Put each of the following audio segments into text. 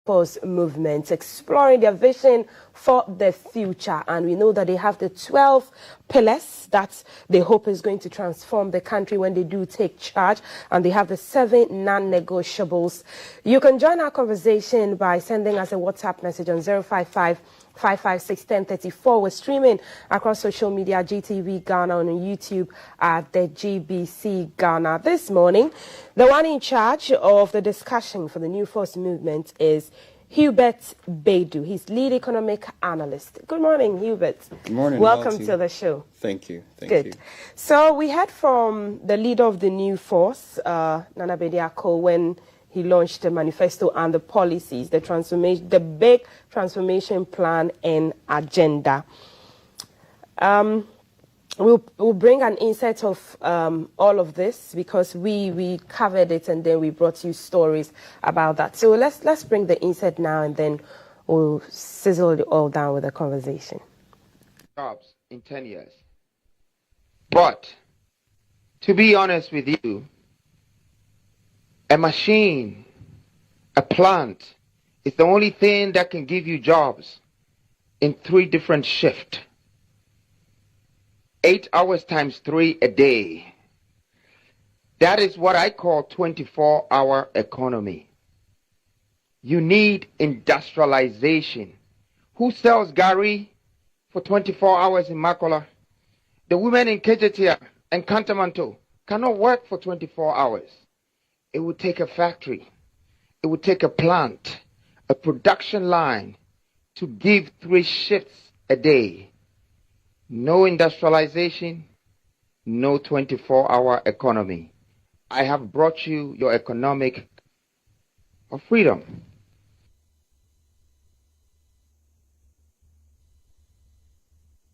Pause movement, exploring their vision for the future. And we know that they have the 12 pillars that they hope is going to transform the country when they do take charge. And they have the 7 non-negotiables. You can join our conversation by sending us a WhatsApp message on 055 556-1034. We're streaming across social media, GTV Ghana, on YouTube at the GBC Ghana. This morning, the one in charge of the discussion for the New Force movement is Hubert Baidu. He's lead economic analyst. Good morning, Hubert. Good morning. Welcome to the show. Thank you. Thank Good. you. So we heard from the leader of the New Force, Nana Bediako, when he launched the manifesto and the policies, the transformation, the big transformation plan and agenda. We'll bring an insight of all of this because we covered it and then we brought you stories about that. So let's bring the insight now and then we'll sizzle it all down with a conversation. Jobs in 10 years. But to be honest with you, a machine, a plant, is the only thing that can give you jobs in 3 different shifts. 8 hours times 3 a day. That is what I call 24-hour economy. You need industrialization. Who sells Gary for 24 hours in Makola? The women in Kejetia and Kantamanto cannot work for 24 hours. It would take a factory. It would take a plant, a production line to give 3 shifts a day. No industrialization, no 24-hour economy. I have brought you your economic freedom.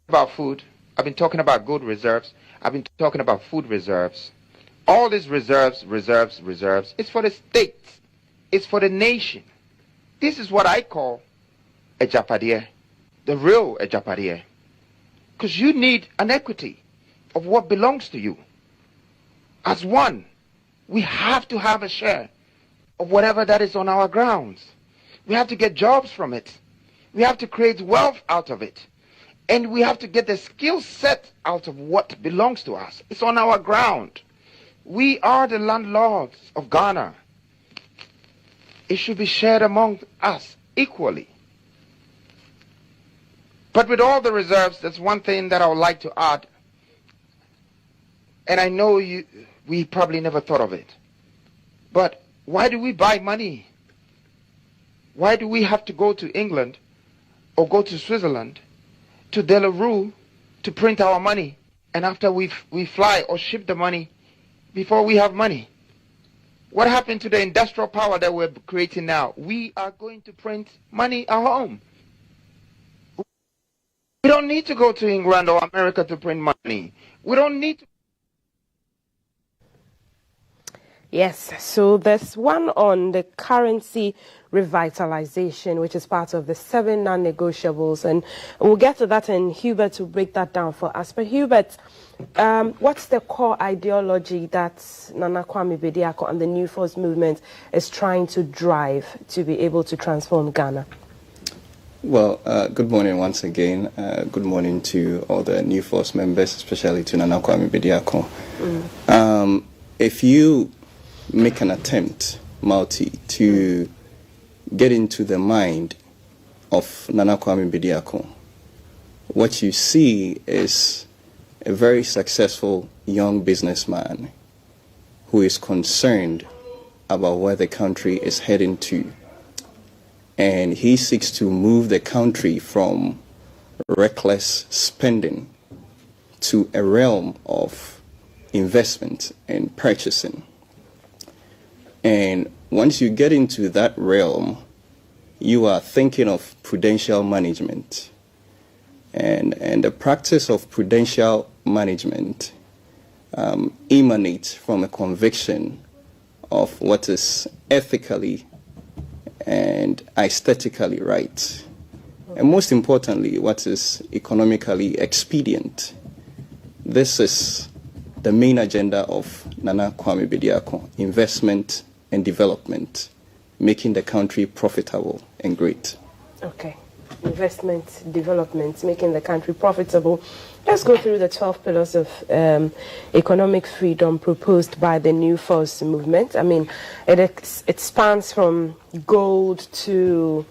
About food, I've been talking about good reserves. I've been talking about food reserves. All these reserves, it's for the states. It's for the nation. This is what I call a Japadier, the real Japadier. Because you need an equity of what belongs to you. As one, we have to have a share of whatever that is on our grounds. We have to get jobs from it. We have to create wealth out of it. And we have to get the skill set out of what belongs to us. It's on our ground. We are the landlords of Ghana. It should be shared among us equally. But with all the reserves, there's one thing that I would like to add. And I know we probably never thought of it. But why do we buy money? Why do we have to go to England or go to Switzerland, to Delarue, to print our money? And after we fly or ship the money, before we have money. What happened to the industrial power that we're creating now? We are going to print money at home. We don't need to go to England or America to print money. We don't need to. Yes, so there's one on the currency revitalization, which is part of the 7 non-negotiables, and we'll get to that, and Hubert will break that down for us. But Hubert, what's the core ideology that Nana Kwame Bediako and the New Force movement is trying to drive to be able to transform Ghana? Well, good morning once again. Good morning to all the New Force members, especially to Nana Kwame Bediako. If you make an attempt, Malti, to get into the mind of Nana Kwame Bediako, what you see is a very successful young businessman who is concerned about where the country is heading to. And he seeks to move the country from reckless spending to a realm of investment and purchasing. And once you get into that realm, you are thinking of prudential management. And the practice of prudential management emanates from a conviction of what is ethically and aesthetically right. And most importantly, what is economically expedient. This is the main agenda of Nana Kwame Bediako, investment and development. making the country profitable and great. Okay. Investment, development, making the country profitable. Let's go through the 12 pillars of economic freedom proposed by the New Force movement. I mean, it spans from gold to,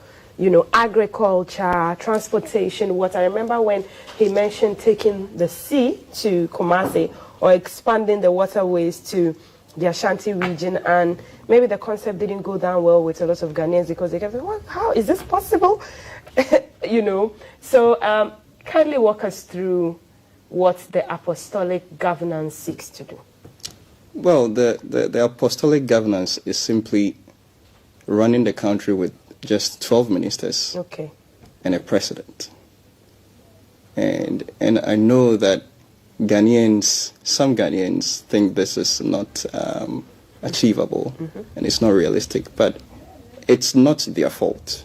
agriculture, transportation, water. I remember when he mentioned taking the sea to Kumasi or expanding the waterways to the Ashanti region, and maybe the concept didn't go down well with a lot of Ghanaians because they kept saying, well, how is this possible? So kindly walk us through what the apostolic governance seeks to do. Well, the apostolic governance is simply running the country with just 12 ministers and a president. And I know that some Ghanaians think this is not achievable and it's not realistic, but it's not their fault.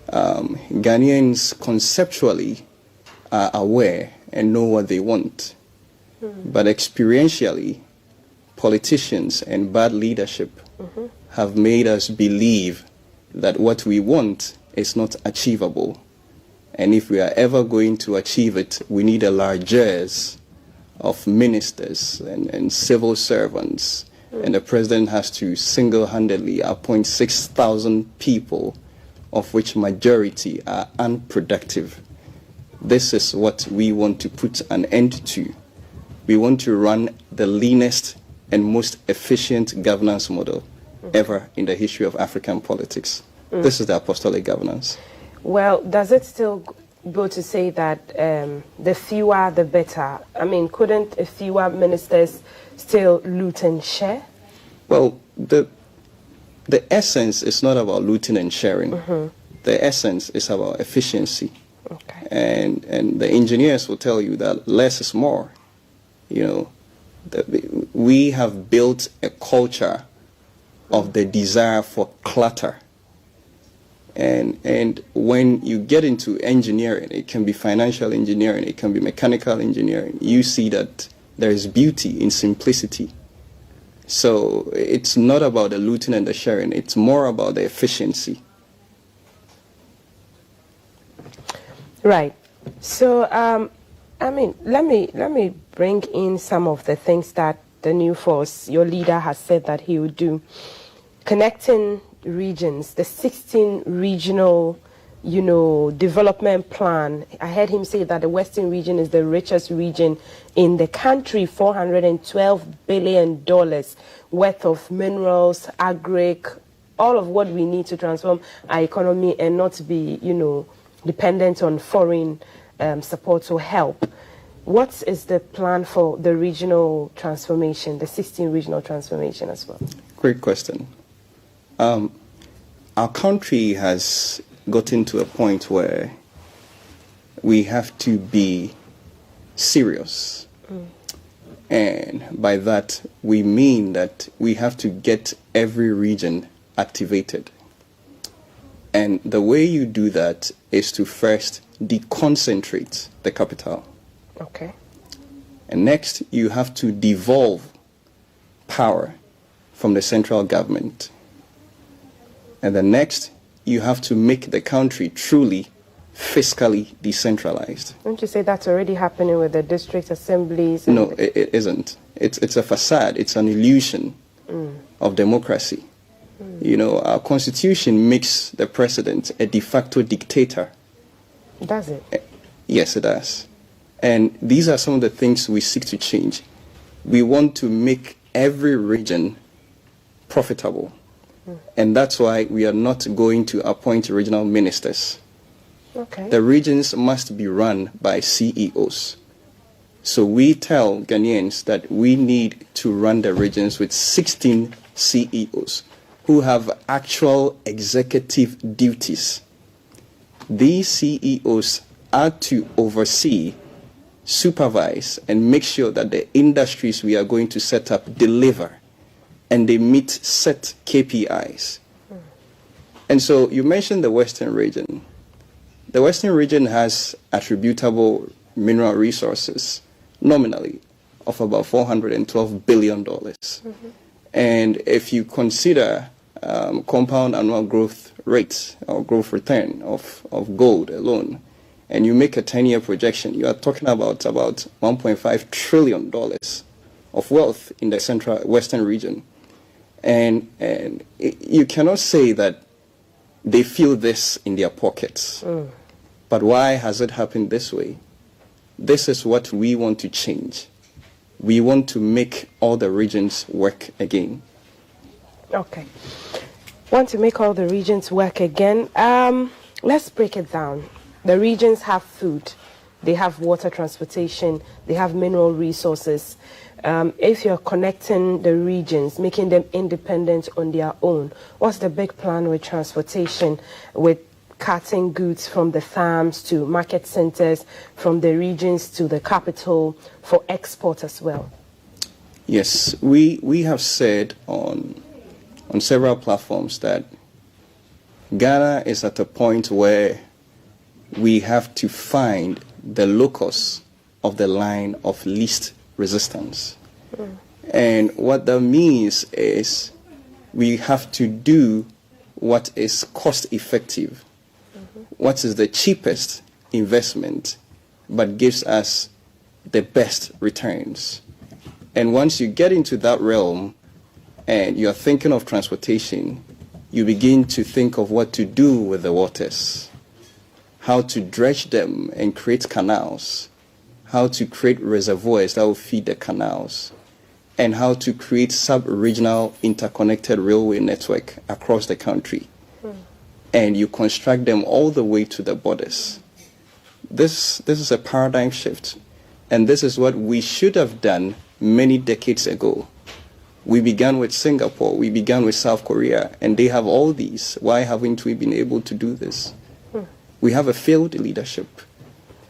Ghanaians conceptually are aware and know what they want, but experientially, politicians and bad leadership have made us believe that what we want is not achievable. And if we are ever going to achieve it, we need a largesse of ministers and civil servants. And the president has to single-handedly appoint 6,000 people, of which majority are unproductive. This is what we want to put an end to. We want to run the leanest and most efficient governance model ever in the history of African politics. This is the apostolic governance. Well, does it still go to say that the fewer the better? I mean, couldn't fewer ministers still loot and share? Well, the essence is not about looting and sharing. The essence is about efficiency. Okay. And the engineers will tell you that less is more. We have built a culture of the desire for clutter. And when you get into engineering, it can be financial engineering, it can be mechanical engineering, you see that there is beauty in simplicity. So it's not about the looting and the sharing, it's more about the efficiency. Right. So, let me bring in some of the things that the New Force, your leader, has said that he would do. Connecting regions, the 16 regional, development plan. I heard him say that the Western region is the richest region in the country, $412 billion worth of minerals, agric, all of what we need to transform our economy and not be, dependent on foreign support or help. What is the plan for the regional transformation, the 16 regional transformation as well? Great question. Our country has gotten to a point where we have to be serious. And by that, we mean that we have to get every region activated. And the way you do that is to first deconcentrate the capital. Okay. And next, you have to devolve power from the central government. And then next, you have to make the country truly fiscally decentralized. Don't you say that's already happening with the district assemblies? No, it isn't. It's a facade. It's an illusion of democracy. Our constitution makes the president a de facto dictator. Does it? Yes, it does. And these are some of the things we seek to change. We want to make every region profitable. And that's why we are not going to appoint regional ministers. Okay. The regions must be run by CEOs. So we tell Ghanaians that we need to run the regions with 16 CEOs who have actual executive duties. These CEOs are to oversee, supervise, and make sure that the industries we are going to set up deliver and they meet set KPIs. And so you mentioned the Western region. The Western region has attributable mineral resources, nominally, of about $412 billion. And if you consider compound annual growth rate or growth return of gold alone, and you make a 10-year projection, you are talking about $1.5 trillion of wealth in the central western region. And you cannot say that they feel this in their pockets. But why has it happened this way? This is what we want to change. We want to make all the regions work again. Okay. Want to make all the regions work again. Let's break it down. The regions have food, they have water transportation, they have mineral resources. If you're connecting the regions, making them independent on their own, what's the big plan with transportation, with carting goods from the farms to market centers, from the regions to the capital for export as well? Yes, we have said on several platforms that Ghana is at a point where we have to find the locus of the line of least resistance. And what that means is we have to do what is cost effective, what is the cheapest investment, but gives us the best returns. And once you get into that realm and you're thinking of transportation, you begin to think of what to do with the waters, how to dredge them and create canals, how to create reservoirs that will feed the canals, and how to create sub-regional interconnected railway network across the country. And you construct them all the way to the borders. This is a paradigm shift. And this is what we should have done many decades ago. We began with Singapore, we began with South Korea, and they have all these. Why haven't we been able to do this? We have a failed leadership.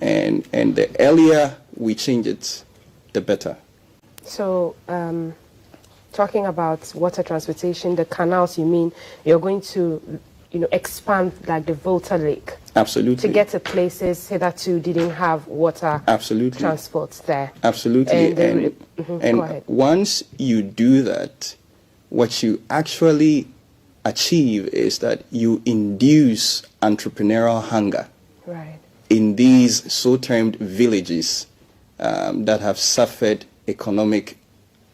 And the earlier we change it, the better. So, talking about water transportation, the canals, you mean you're going to, expand like the Volta Lake? Absolutely. To get to places hitherto didn't have water transport there. Absolutely. And once you do that, what you actually achieve is that you induce entrepreneurial hunger in these so-termed villages that have suffered economic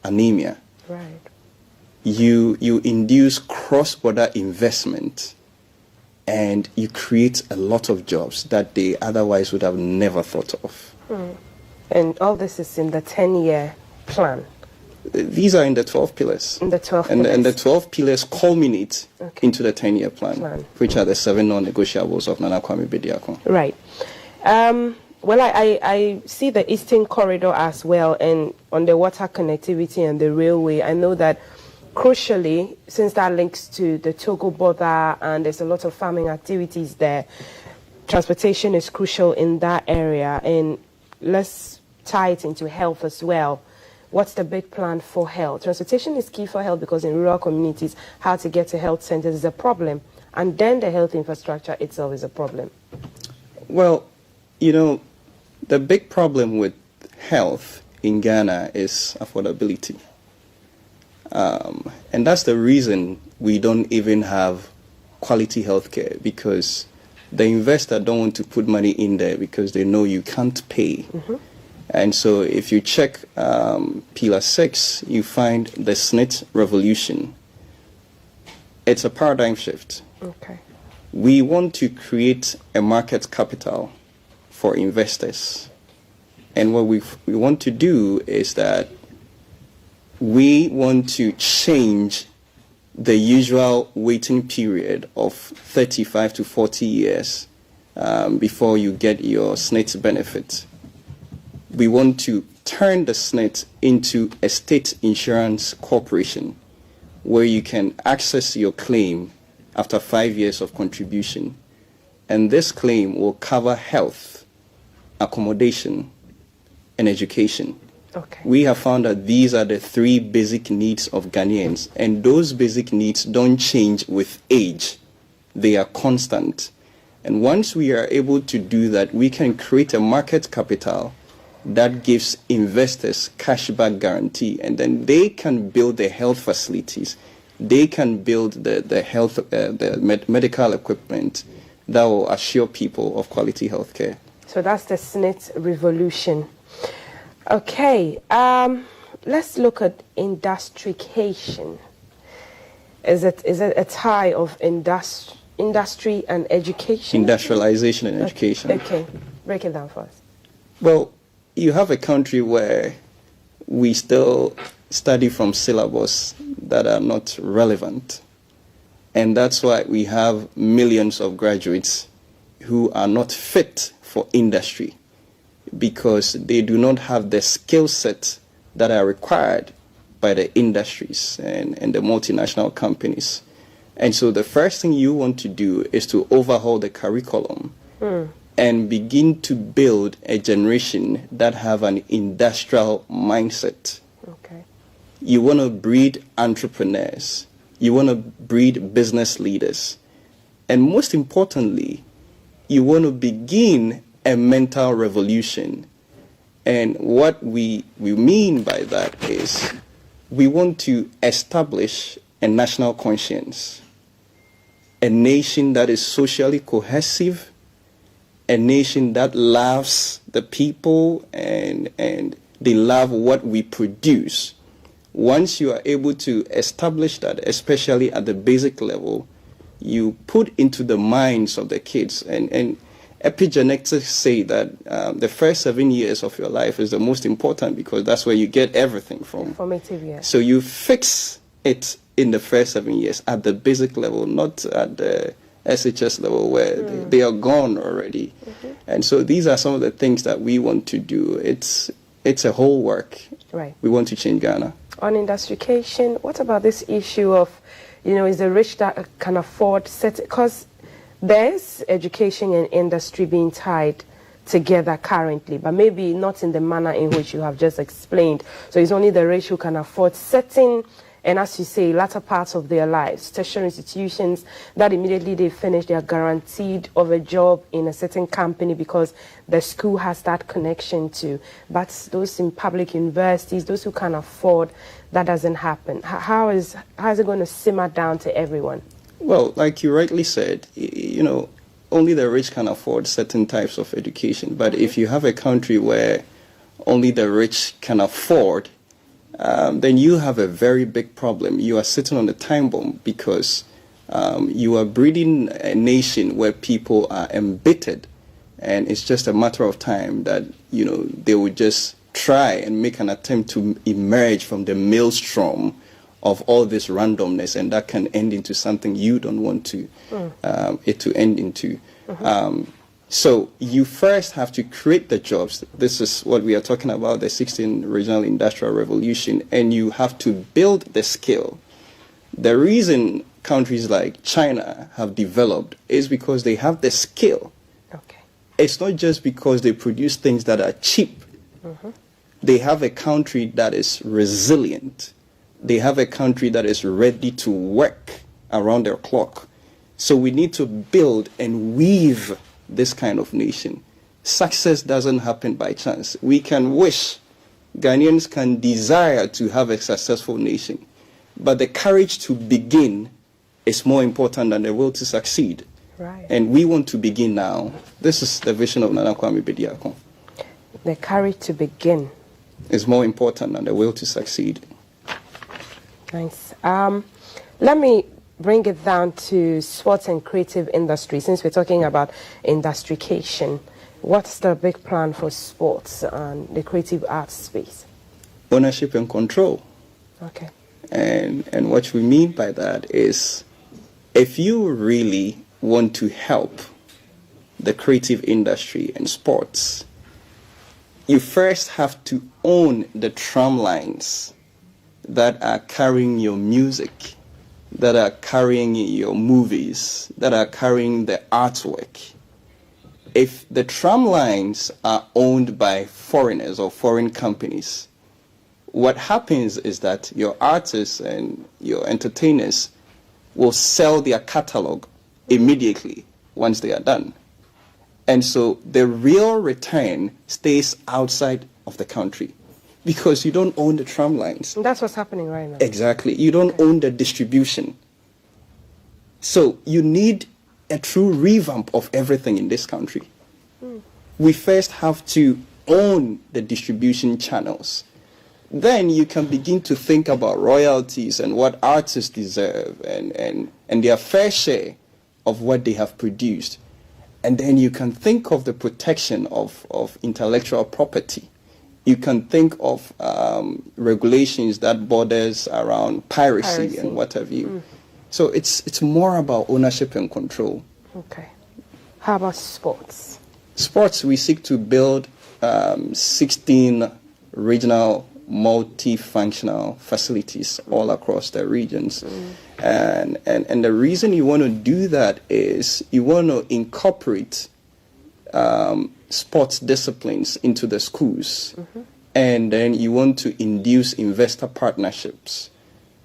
anemia. You induce cross-border investment, and you create a lot of jobs that they otherwise would have never thought of. And all this is in the 10-year plan? These are in the 12 pillars. In the 12 pillars. And the 12 pillars culminate into the 10-year plan, which are the 7 non-negotiables of Nana Kwame Bediako. Right. Well, I see the Eastern Corridor as well, and on the water connectivity and the railway, I know that crucially, since that links to the Togo border and there's a lot of farming activities there, transportation is crucial in that area. And let's tie it into health as well. What's the big plan for health? Transportation is key for health because in rural communities, how to get to health centers is a problem. And then the health infrastructure itself is a problem. Well, the big problem with health in Ghana is affordability. And that's the reason we don't even have quality healthcare, because the investor don't want to put money in there because they know you can't pay. And so if you check Pillar 6, you find the SNIT revolution. It's a paradigm shift. We want to create a market capital for investors. And what we want to do is that we want to change the usual waiting period of 35 to 40 years before you get your SNIT benefit. We want to turn the SNIT into a state insurance corporation where you can access your claim after 5 years of contribution. And this claim will cover health, accommodation, and education. We have found that these are the 3 basic needs of Ghanaians, and those basic needs don't change with age. They are constant. And once we are able to do that, we can create a market capital that gives investors cashback guarantee, and then they can build their health facilities they can build the health, medical equipment that will assure people of quality health care. So that's the SNIT revolution. Okay, let's look at industrification. Is it a tie of industry and education? Industrialization and education. Okay, break it down for us. Well, you have a country where we still study from syllabus that are not relevant. And that's why we have millions of graduates who are not fit for industry because they do not have the skill set that are required by the industries and the multinational companies. And so the first thing you want to do is to overhaul the curriculum and begin to build a generation that have an industrial mindset. Okay. You want to breed entrepreneurs. You want to breed business leaders. And most importantly, you want to begin a mental revolution. And what we mean by that is we want to establish a national conscience, a nation that is socially cohesive, a nation that loves the people and they love what we produce. Once you are able to establish that, especially at the basic level, you put into the minds of the kids. And epigenetics say that the first 7 years of your life is the most important because that's where you get everything from. Formative, yes. So you fix it in the first 7 years at the basic level, not at the SHS level where they are gone already. And so these are some of the things that we want to do. It's a whole work. Right. We want to change Ghana. On industrification, what about this issue of, is the rich that can afford because there's education and industry being tied together currently, but maybe not in the manner in which you have just explained. So it's only the rich who can afford certain, and as you say, latter parts of their lives, tertiary institutions that immediately they finish, they are guaranteed of a job in a certain company because the school has that connection to. But those in public universities, those who can afford, that doesn't happen. How is it going to simmer down to everyone? Well, like you rightly said, only the rich can afford certain types of education. But if you have a country where only the rich can afford, then you have a very big problem. You are sitting on a time bomb because you are breeding a nation where people are embittered, and it's just a matter of time that they will just try and make an attempt to emerge from the maelstrom of all this randomness, and that can end into something you don't want to it to end into. So you first have to create the jobs. This is what we are talking about, the 16th Regional Industrial Revolution, and you have to build the skill. The reason countries like China have developed is because they have the skill. Okay. It's not just because they produce things that are cheap. They have a country that is resilient. They have a country that is ready to work around their clock. So we need to build and weave this kind of nation. Success doesn't happen by chance. We can wish, Ghanaians can desire to have a successful nation, but the courage to begin is more important than the will to succeed. Right. And we want to begin now. This is the vision of Nana Kwame Bediako. The courage to begin is more important than the will to succeed. Nice. Let me bring it down to sports and creative industry, since we're talking about industrification. What's the big plan for sports and the creative arts space? Ownership and control. Okay. And what we mean by that is, if you really want to help the creative industry and sports, you first have to own the tram lines that are carrying your music, that are carrying your movies, that are carrying the artwork. If the tram lines are owned by foreigners or foreign companies, what happens is that your artists and your entertainers will sell their catalog immediately once they are done. And so the real return stays outside of the country. because you don't own the tram lines. And that's what's happening right now. Exactly. You don't own the distribution. So you need a true revamp of everything in this country. We first have to own the distribution channels. Then you can begin to think about royalties and what artists deserve and their fair share of what they have produced. And then you can think of the protection of intellectual property. You can think of regulations that borders around piracy and what have you. So it's more about ownership and control. Okay. How about sports? Sports, we seek to build 16 regional multifunctional facilities all across the regions. And the reason you want to do that is you want to incorporate sports disciplines into the schools. And then you want to induce investor partnerships.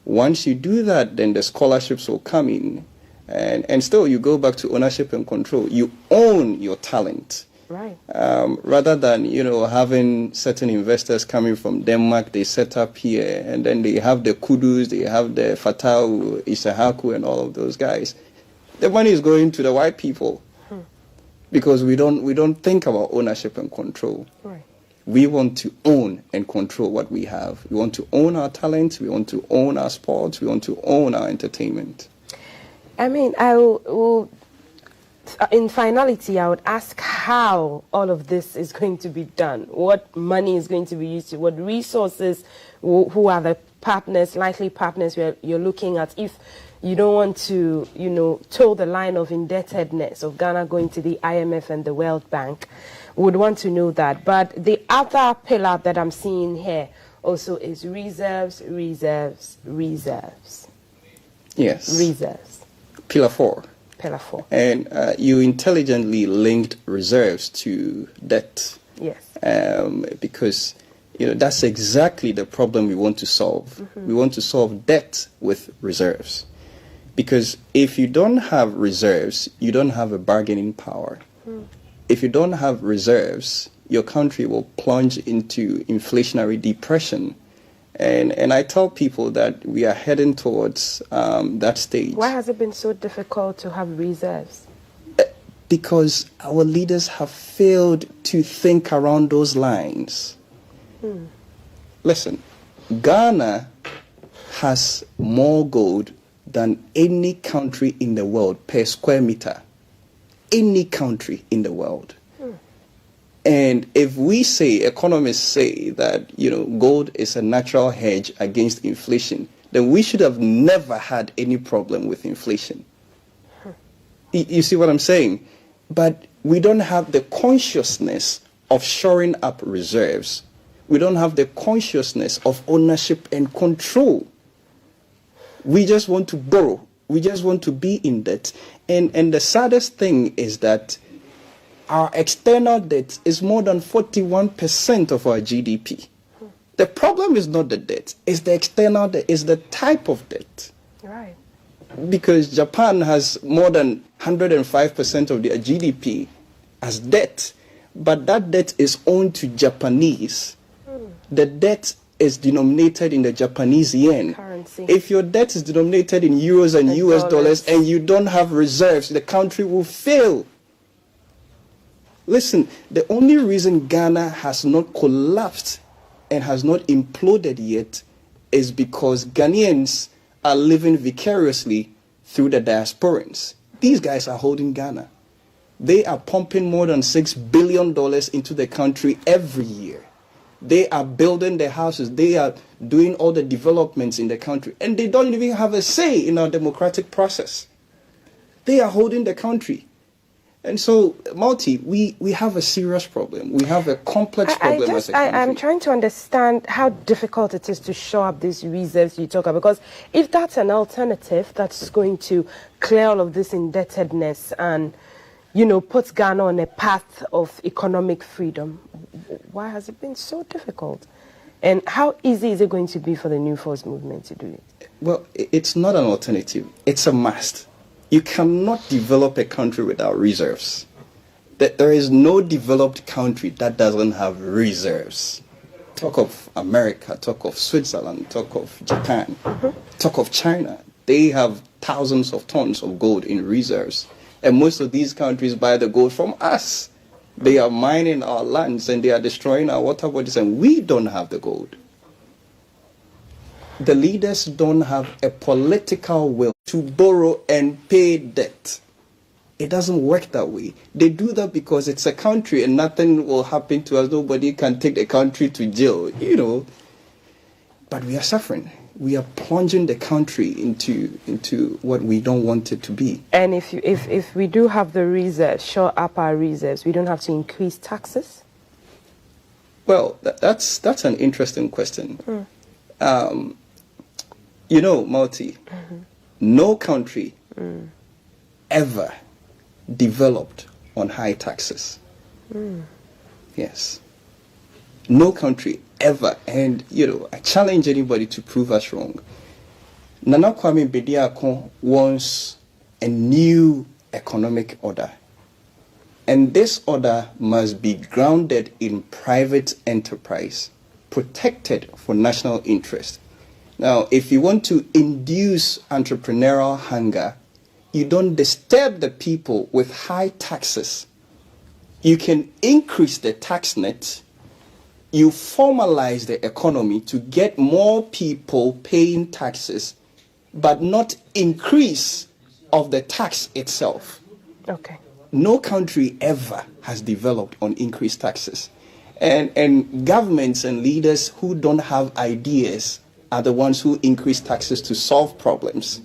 Once you do that, then the scholarships will come in. And still, you go back to ownership and control. You own your talent. Right. Rather than, having certain investors coming from Denmark, they set up here, and then they have the Kudus, they have the Fatau, Isahaku, and all of those guys. The money is going to the white people because we don't think about ownership and control. Right. We want to own and control what we have. We want to own our talent. We want to own our sports. We want to own our entertainment. I mean, in finality, I would ask how all of this is going to be done. What money is going to be used to, what resources, who are the partners, likely partners you're looking at. If you don't want to, toe the line of indebtedness of Ghana going to the IMF and the World Bank, would want to know that. But the other pillar that I'm seeing here also is reserves. Yes. Reserves. Pillar 4. Pillar 4. And you intelligently linked reserves to debt. Yes. Because, that's exactly the problem we want to solve. We want to solve debt with reserves. Because if you don't have reserves, you don't have a bargaining power. If you don't have reserves, your country will plunge into inflationary depression. And I tell people that we are heading towards that stage. Why has it been so difficult to have reserves? Because our leaders have failed to think around those lines. Listen, Ghana has more gold than any country in the world per square meter. Any country in the world. And if we say, economists say that, gold is a natural hedge against inflation, then we should have never had any problem with inflation. You see what I'm saying? But we don't have the consciousness of shoring up reserves. We don't have the consciousness of ownership and control. We just want to borrow. We just want to be in debt. And the saddest thing is that our external debt is more than 41% of our GDP. The problem is not the debt, it's the external debt, it's the type of debt. Right. Because Japan has more than 105% of their GDP as debt, but that debt is owed to Japanese. The debt is denominated in the Japanese yen. Currency. If your debt is denominated in euros and US dollars and you don't have reserves, the country will fail. Listen, the only reason Ghana has not collapsed and has not imploded yet is because Ghanaians are living vicariously through the diasporans. These guys are holding Ghana. They are pumping more than $6 billion into the country every year. They are building their houses. They are doing all the developments in the country. And they don't even have a say in our democratic process. They are holding the country. And so, Malti, we have a serious problem. We have a complex problem as a country. I'm trying to understand how difficult it is to show up these reserves you talk about. Because if that's an alternative that's going to clear all of this indebtedness and, put Ghana on a path of economic freedom, why has it been so difficult? And how easy is it going to be for the New Force movement to do it? Well, it's not an alternative. It's a must. You cannot develop a country without reserves. There is no developed country that doesn't have reserves. Talk of America, talk of Switzerland, talk of Japan, talk of China. They have thousands of tons of gold in reserves. And most of these countries buy the gold from us. They are mining our lands and they are destroying our water bodies, and we don't have the gold. The leaders don't have a political will to borrow and pay debt. It doesn't work that way. They do that because it's a country and nothing will happen to us. Nobody can take the country to jail, But we are suffering. We are plunging the country into what we don't want it to be. And if we do have the reserves, shore up our reserves, we don't have to increase taxes? Well, that's an interesting question. Multi, no country ever developed on high taxes. Yes. No country ever. And, I challenge anybody to prove us wrong. Nana Kwame Bediako wants a new economic order. And this order must be grounded in private enterprise, protected for national interest. Now, if you want to induce entrepreneurial hunger, you don't disturb the people with high taxes. You can increase the tax net. You formalize the economy to get more people paying taxes, but not increase of the tax itself. Okay. No country ever has developed on increased taxes. And governments and leaders who don't have ideas are the ones who increase taxes to solve problems.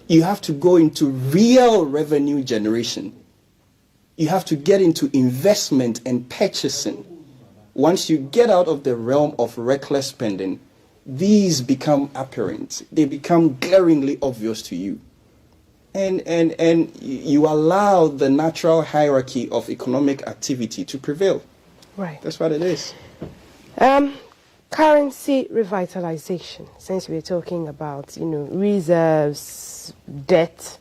You have to go into real revenue generation. You have to get into investment and purchasing. Once you get out of the realm of reckless spending, these become apparent. They become glaringly obvious to you. And you allow the natural hierarchy of economic activity to prevail. Right. That's what it is. Currency revitalization, since we're talking about, reserves, debt,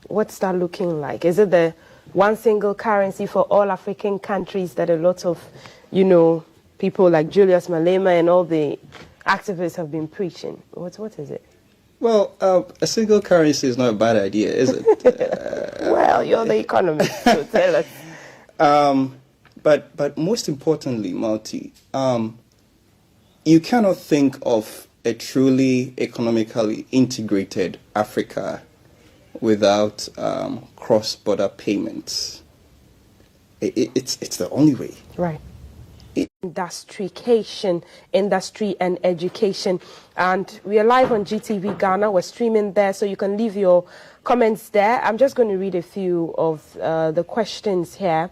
what's that looking like? Is it the one single currency for all African countries that a lot of, people like Julius Malema and all the activists have been preaching? What is it? Well, a single currency is not a bad idea, is it? Well, you're the economist, so tell us. But most importantly, Multi, you cannot think of a truly economically integrated Africa without cross-border payments. It's the only way. Right. Industrication, industry and education. And we are live on GTV Ghana. We're streaming there, so you can leave your comments there. I'm just going to read a few of the questions here,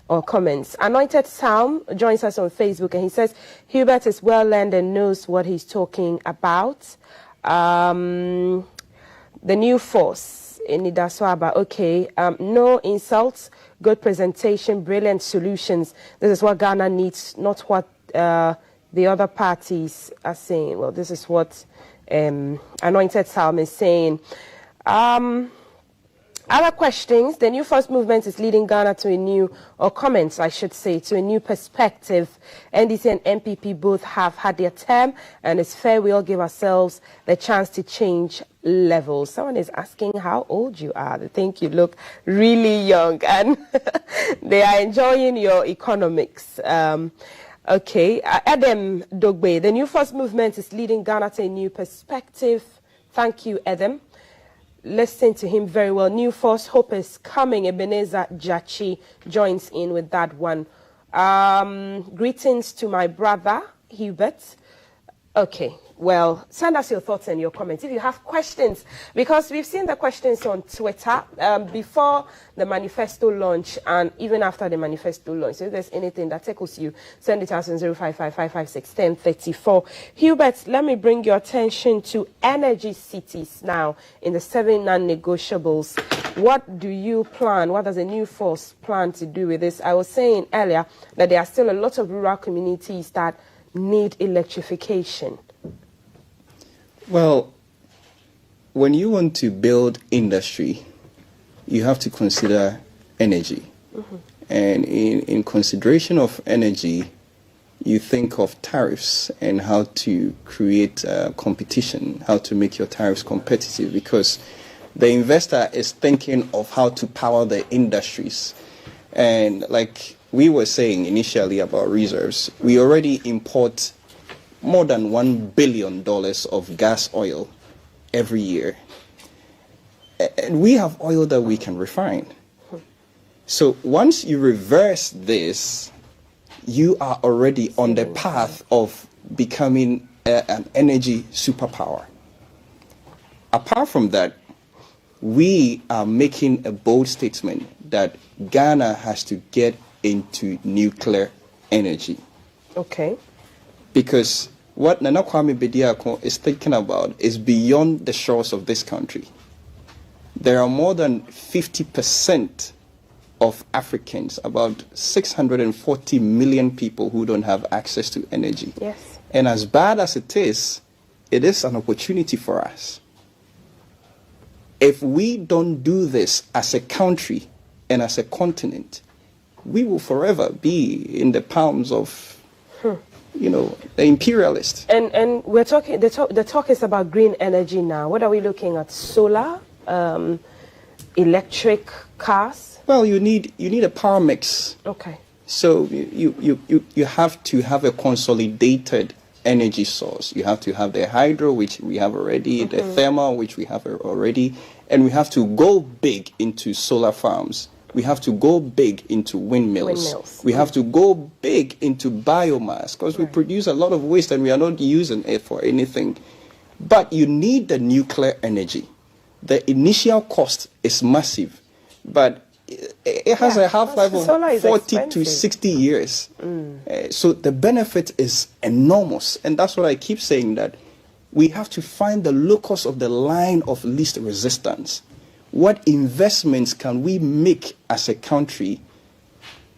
or comments. Anointed Psalm joins us on Facebook, and he says, Hubert is well learned and knows what he's talking about. The new force in Idaswaba, okay. No insults, good presentation, brilliant solutions. This is what Ghana needs, not what the other parties are saying. Well, this is what Anointed Psalm is saying. Other questions. The new first movement is leading Ghana to a new, or comments I should say, to a new perspective. NDC and MPP both have had their term, and it's fair we all give ourselves the chance to change levels. Someone is asking how old you are. They think you look really young, and they are enjoying your economics. Okay, Adam Dogbe, the new first movement is leading Ghana to a new perspective. Thank you, Adam. Listen to him very well. New Force Hope is coming. Ebenezer Jachi joins in with that one. Greetings to my brother, Hubert. Okay, well, send us your thoughts and your comments if you have questions, because we've seen the questions on Twitter before the manifesto launch and even after the manifesto launch. So if there's anything that tickles you, send it out on 05555561034. Hubert, let me bring your attention to energy cities now in the 7 non-negotiables. What do you plan? What does a new force plan to do with this? I was saying earlier that there are still a lot of rural communities that need electrification. Well, when you want to build industry, you have to consider energy. And in consideration of energy, you think of tariffs and how to create competition, how to make your tariffs competitive, because the investor is thinking of how to power the industries. And like we were saying initially about reserves, we already import more than $1 billion of gas oil every year. And we have oil that we can refine. So once you reverse this, you are already on the path of becoming an energy superpower. Apart from that, we are making a bold statement that Ghana has to get into nuclear energy. Okay. Because what Nana Kwame Bediako is thinking about is beyond the shores of this country. There are more than 50% of Africans, about 640 million people who don't have access to energy. Yes. And as bad as it is an opportunity for us. If we don't do this as a country and as a continent, we will forever be in the palms of, the imperialists. And we're talking, the talk is about green energy now. What are we looking at? Solar, electric cars? Well, you need a power mix. Okay. So you have to have a consolidated energy source. You have to have the hydro, which we have already, the thermal, which we have already, and we have to go big into solar farms. We have to go big into windmills. We have to go big into biomass, because we produce a lot of waste and we are not using it for anything. But you need the nuclear energy. The initial cost is massive, but it has a half-life of 40 to 60 years. So the benefit is enormous. And that's what I keep saying, that we have to find the locus of the line of least resistance. What investments can we make as a country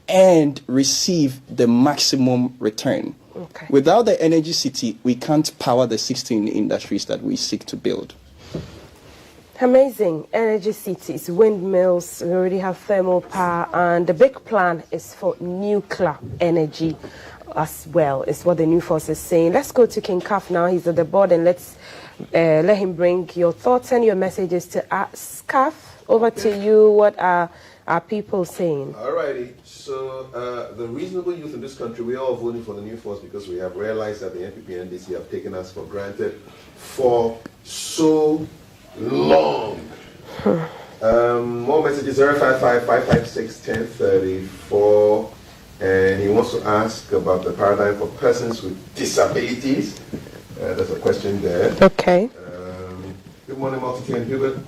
and receive the maximum return? Okay. Without the energy city, we can't power the 16 industries that we seek to build. Amazing. Energy cities, windmills, we already have thermal power, and the big plan is for nuclear energy as well, is what the New Force is saying. Let's go to King Kaf now. He's at the board, and let's let him bring your thoughts and your messages to us. Kaf, over to you. What are our people saying? Alrighty. So the reasonable youth in this country, we are all voting for the New Force because we have realized that the NPP and NDC have taken us for granted for so long. More messages: 055-556-1034. And he wants to ask about the paradigm for persons with disabilities. There's a question there. Okay. Good morning, Multitude and Hubert.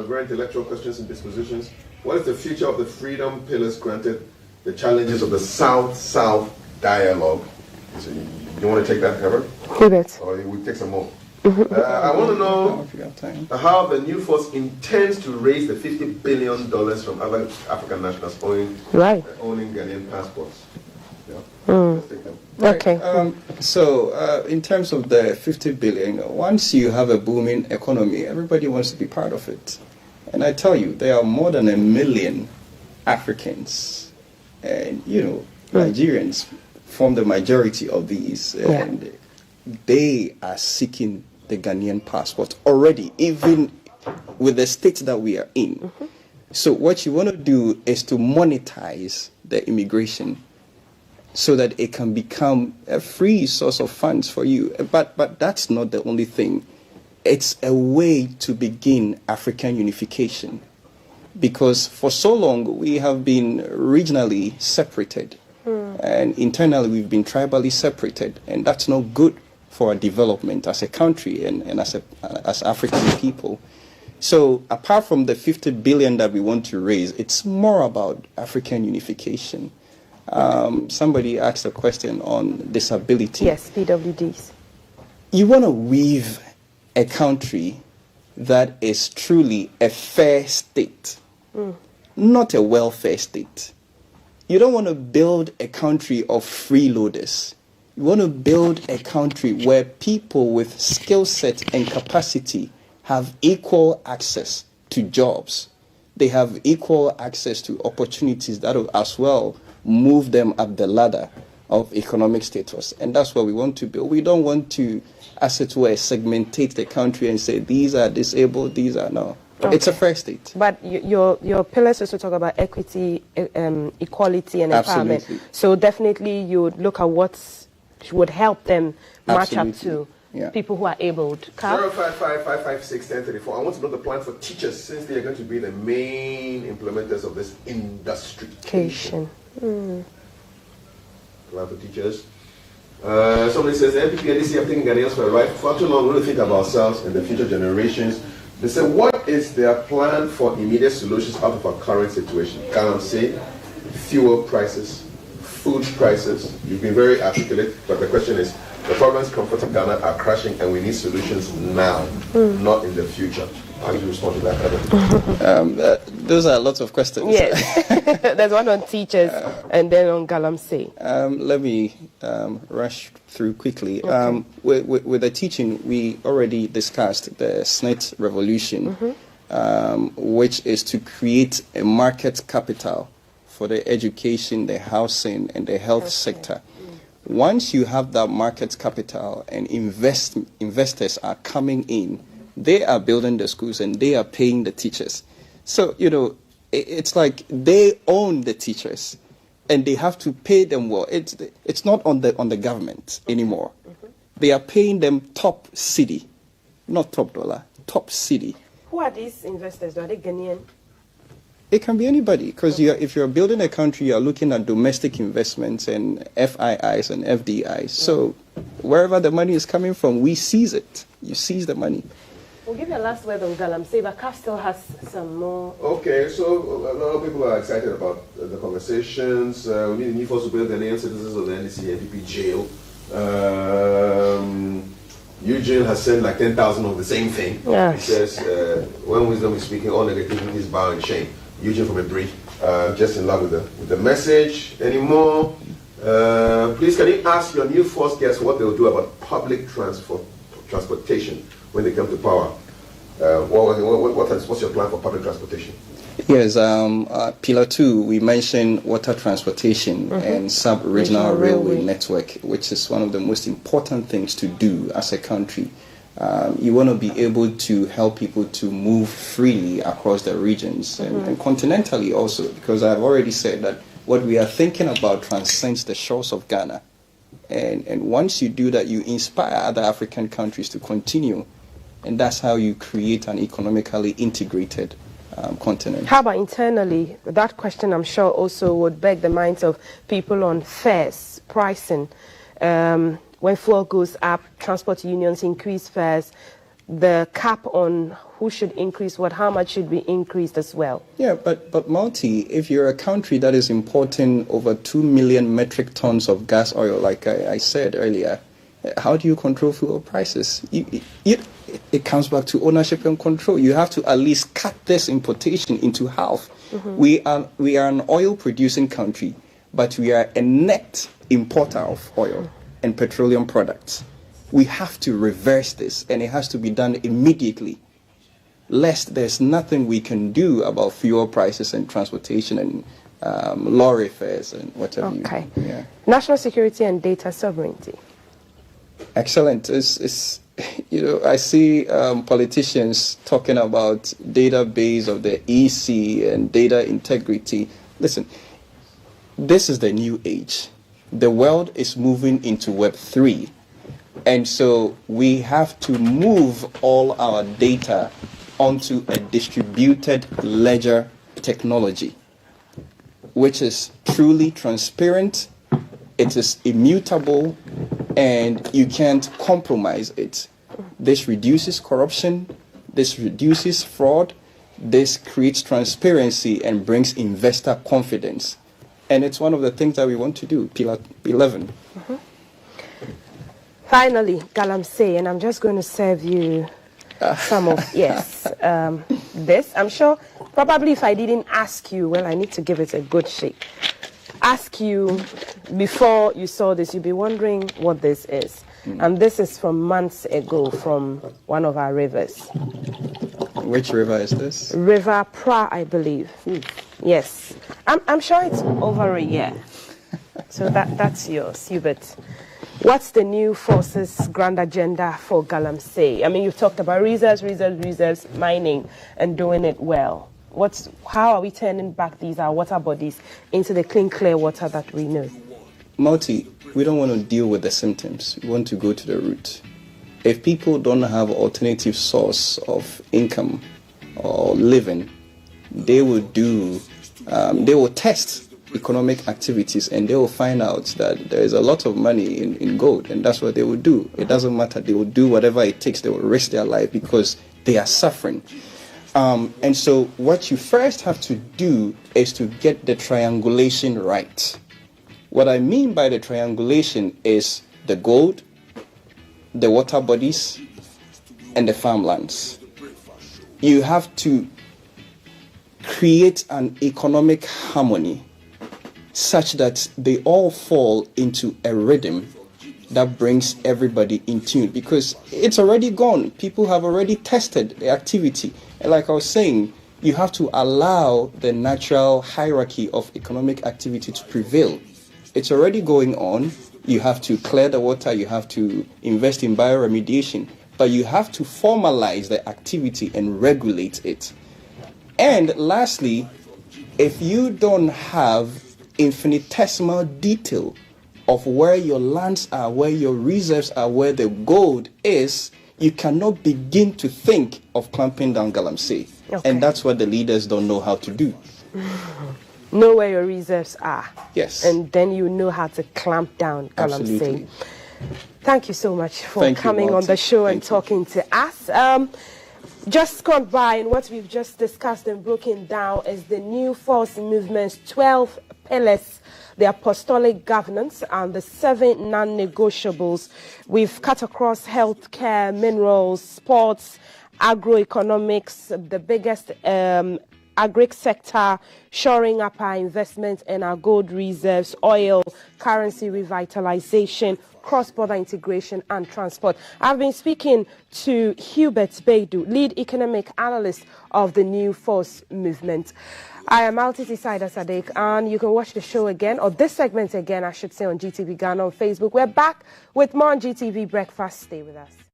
Very intellectual questions and dispositions. What is the future of the freedom pillars granted the challenges of the South-South dialogue? So you want to take that, Herbert? Hubert. Or we take some more? I want to know how the New Force intends to raise the $50 billion from other African nationals owning Ghanaian passports. Yeah. Let's take them. Okay. So in terms of the 50 billion, once you have a booming economy, everybody wants to be part of it. And I tell you, there are more than 1 million Africans, and Nigerians form the majority of these, and they are seeking the Ghanaian passport already, even with the state that we are in. So what you want to do is to monetize the immigration so that it can become a free source of funds for you. But that's not the only thing. It's a way to begin African unification, because for so long we have been regionally separated, and internally we've been tribally separated, and that's not good for our development as a country and as African people. So apart from the 50 billion that we want to raise, it's more about African unification. Somebody asked a question on disability. Yes, PWDs. You want to weave a country that is truly a fair state, not a welfare state. You don't want to build a country of freeloaders. You want to build a country where people with skill set and capacity have equal access to jobs. They have equal access to opportunities that will as well move them up the ladder of economic status. And that's what we want to build. We don't want to, as it were, segmentate the country and say, these are disabled, these are not. Okay. It's a fair state. But your pillars also talk about equity, equality, and empowerment. Absolutely. So definitely you would look at what would help them match Absolutely. up to people who are able to. 05555561034. I want to know the plan for teachers, since they are going to be the main implementers of this industry. Education. Plan for teachers. Somebody says, the NPP and DC are taking Ghanaians for a ride. For too long, we don't think of ourselves and the future generations. They say, what is their plan for immediate solutions out of our current situation? Say fuel prices, food prices. You've been very articulate, but the question is, the problems confronting Ghana are crashing and we need solutions now, not in the future. How do you respond to that? Those are lots of questions. Yes. There's one on teachers and then on Galamsey. Let me rush through quickly. Okay. With the teaching, we already discussed the SNIT revolution, which is to create a market capital for the education, the housing, and the health sector. Once you have that market capital and investors are coming in, they are building the schools and they are paying the teachers. So, it's like they own the teachers and they have to pay them well. It's not on the government anymore. They are paying them top city, not top dollar, top city. Who are these investors? Are they Ghanaian? It can be anybody, because if you're building a country, you're looking at domestic investments and FIIs and FDIs. So wherever the money is coming from, we seize it. You seize the money. We'll give you a last word on Galamsey, but CAF still has some more. Okay, so a lot of people are excited about the conversations. We need a new force to build Ghanaian citizens of the NDC NPP jail. Eugene has said like 10,000 of the same thing. Yes. He says, when wisdom is speaking, all negativity is bow and shame. Eugene from a brief, just in love with the message. Anymore? Please, can you ask your new force guests what they'll do about public transportation when they come to power? What's your plan for public transportation? Yes, Pillar 2, we mentioned water transportation and sub-regional railway network, which is one of the most important things to do as a country. You want to be able to help people to move freely across the regions and continentally also, because I've already said that what we are thinking about transcends the shores of Ghana. And once you do that, you inspire other African countries to continue. And that's how you create an economically integrated continent. How about internally? That question, I'm sure, also would beg the minds of people on fares, pricing. When fuel goes up, transport unions increase fares. The cap on who should increase what, how much should be increased as well? Yeah, but Multi, if you're a country that is importing over 2 million metric tons of gas oil, like I said earlier, how do you control fuel prices? It comes back to ownership and control. You have to at least cut this importation into half. We are an oil-producing country, but we are a net importer of oil and petroleum products. We have to reverse this, and it has to be done immediately, lest there's nothing we can do about fuel prices and transportation and lorry fares and whatever. Okay. National security and data sovereignty. Excellent. I see politicians talking about database of the EC and data integrity. Listen, this is the new age. The world is moving into Web 3. And so we have to move all our data onto a distributed ledger technology, which is truly transparent, it is immutable, and you can't compromise it. This reduces corruption, this reduces fraud, this creates transparency and brings investor confidence. And it's one of the things that we want to do, Pillar 11. Finally, Galamsey, and I'm just going to serve you some of, this. I'm sure, probably if I didn't ask you, well, I need to give it a good shake. Ask you before you saw this, you'd be wondering what this is. And this is from months ago from one of our rivers. Which river is this? River Pra, I believe. Yes. I'm sure it's over a year. So that's yours, Hubert. What's the new forces' grand agenda for Galamsey? I mean, you've talked about reserves, mining, and doing it well. How are we turning back these our water bodies into the clean, clear water that we know? Multi, we don't want to deal with the symptoms. We want to go to the root. If people don't have alternative source of income or living, they will test economic activities, and they will find out that there is a lot of money in gold, and that's what they will do. It doesn't matter. They will do whatever it takes. They will risk their life because they are suffering. And so what you first have to do is to get the triangulation right. What I mean by the triangulation is the gold, the water bodies, and the farmlands. You have to create an economic harmony such that they all fall into a rhythm that brings everybody in tune, because it's already gone. People have already tested the activity. And like I was saying, you have to allow the natural hierarchy of economic activity to prevail. It's already going on. You have to clear the water, you have to invest in bioremediation, but you have to formalize the activity and regulate it. And lastly, if you don't have infinitesimal detail of where your lands are, where your reserves are, where the gold is, you cannot begin to think of clamping down Galamsey. Okay. And that's what the leaders don't know how to do. Know where your reserves are. Yes. And then you know how to clamp down Galamsey. Absolutely. Thank you so much for coming on the show and talking to us. Just gone by, and what we've just discussed and broken down is the new force movement's 12 pillars, the apostolic governance, and the 7 non-negotiables. We've cut across healthcare, minerals, sports, agroeconomics, the biggest agri sector, shoring up our investments in our gold reserves, oil, currency revitalization, cross-border integration and transport. I've been speaking to Hubert Baidu, lead economic analyst of the New Force Movement. I am Altiti Saida Sadiq, and you can watch the show again, or this segment again, I should say, on GTV Ghana on Facebook. We're back with more on GTV Breakfast. Stay with us.